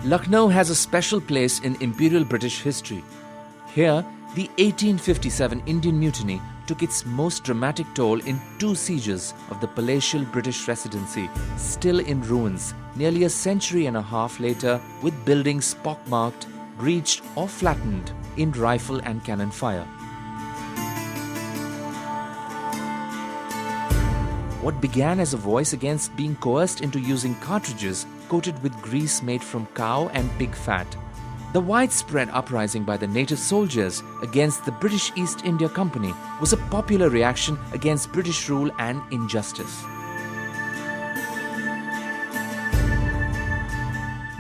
Lucknow has a special place in Imperial British history. Here, the 1857 Indian Mutiny took its most dramatic toll in 2 sieges of the palatial British residency, still in ruins, nearly a century and a half later, with buildings pockmarked, breached or flattened in rifle and cannon fire. What began as a voice against being coerced into using cartridges coated with grease made from cow and pig fat, the widespread uprising by the native soldiers against the British East India Company was a popular reaction against British rule and injustice.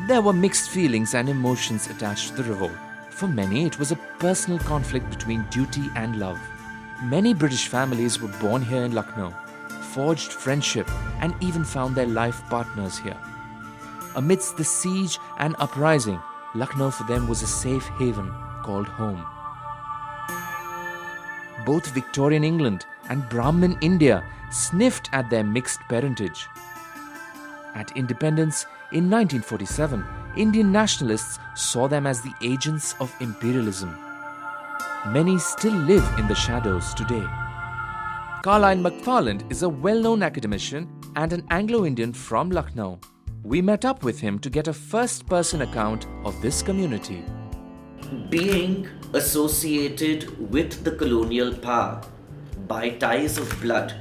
There were mixed feelings and emotions attached to the revolt. For many, it was a personal conflict between duty and love. Many British families were born here in Lucknow, forged friendship, and even found their life partners here. Amidst the siege and uprising, Lucknow for them was a safe haven called home. Both Victorian England and Brahmin India sniffed at their mixed parentage. At independence in 1947, Indian nationalists saw them as the agents of imperialism. Many still live in the shadows today. Carlyle McFarland is a well-known academician and an Anglo-Indian from Lucknow. We met up with him to get a first-person account of this community. Being associated with the colonial power by ties of blood,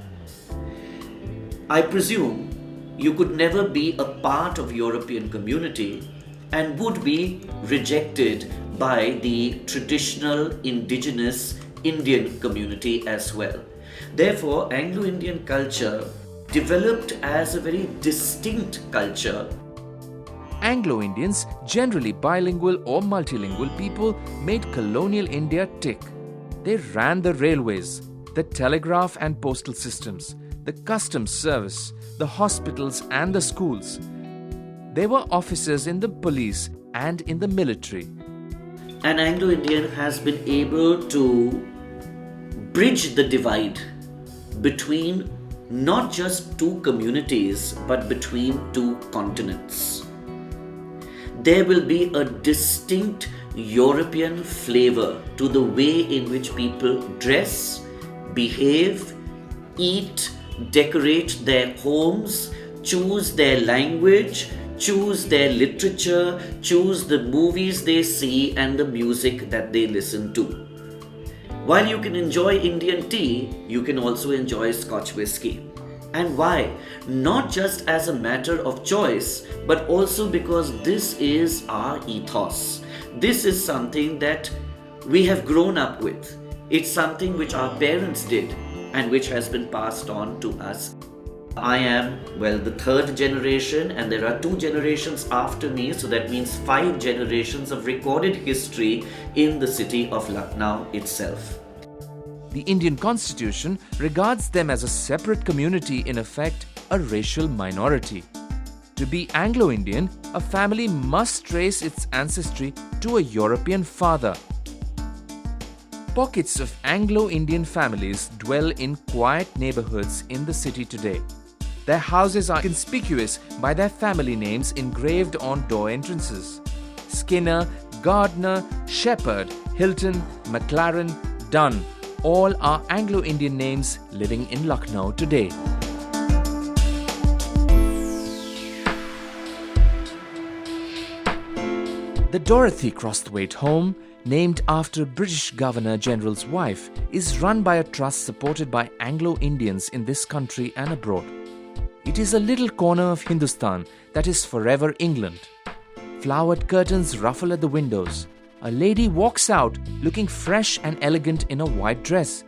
I presume you could never be a part of European community and would be rejected by the traditional indigenous Indian community as well. Therefore, Anglo-Indian culture developed as a very distinct culture. Anglo-Indians, generally bilingual or multilingual people, made colonial India tick. They ran the railways, the telegraph and postal systems, the customs service, the hospitals and the schools. They were officers in the police and in the military. An Anglo-Indian has been able to bridge the divide between not just 2 communities but between 2 continents. There will be a distinct European flavor to the way in which people dress, behave, eat, decorate their homes, choose their language, choose their literature, choose the movies they see and the music that they listen to. While you can enjoy Indian tea, you can also enjoy Scotch whisky. And why? Not just as a matter of choice, but also because this is our ethos. This is something that we have grown up with. It's something which our parents did and which has been passed on to us. I am, the 3rd generation, and there are 2 generations after me, so that means 5 generations of recorded history in the city of Lucknow itself. The Indian Constitution regards them as a separate community, in effect, a racial minority. To be Anglo-Indian, a family must trace its ancestry to a European father. Pockets of Anglo-Indian families dwell in quiet neighborhoods in the city today. Their houses are conspicuous by their family names engraved on door entrances. Skinner, Gardner, Shepherd, Hilton, McLaren, Dunn, all are Anglo-Indian names living in Lucknow today. The Dorothy Crosthwaite home, named after British Governor-General's wife, is run by a trust supported by Anglo-Indians in this country and abroad. It is a little corner of Hindustan that is forever England. Flowered curtains ruffle at the windows. A lady walks out looking fresh and elegant in a white dress,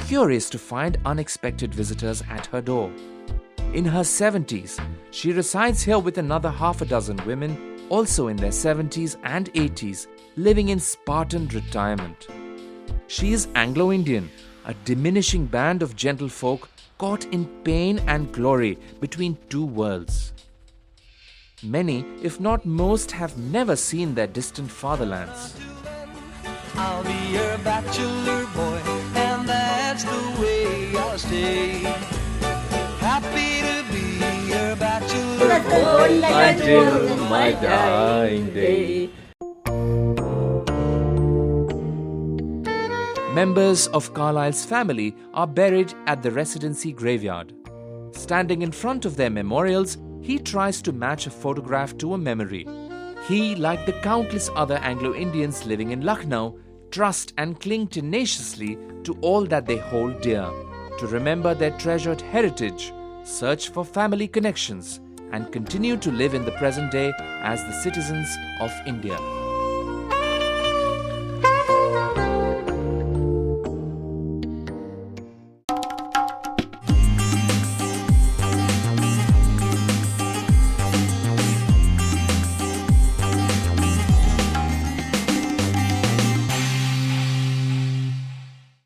curious to find unexpected visitors at her door. In her 70s, she resides here with another half a dozen women, also in their 70s and 80s, living in Spartan retirement. She is Anglo-Indian, a diminishing band of gentlefolk caught in pain and glory between 2 worlds. Many, if not most, have never seen their distant fatherlands. I'll be your bachelor boy, and that's the way I'll stay. Happy to be your bachelor boy. until my dying day. Members of Carlyle's family are buried at the Residency graveyard. Standing in front of their memorials, he tries to match a photograph to a memory. He, like the countless other Anglo-Indians living in Lucknow, trust and cling tenaciously to all that they hold dear, to remember their treasured heritage, search for family connections, and continue to live in the present day as the citizens of India.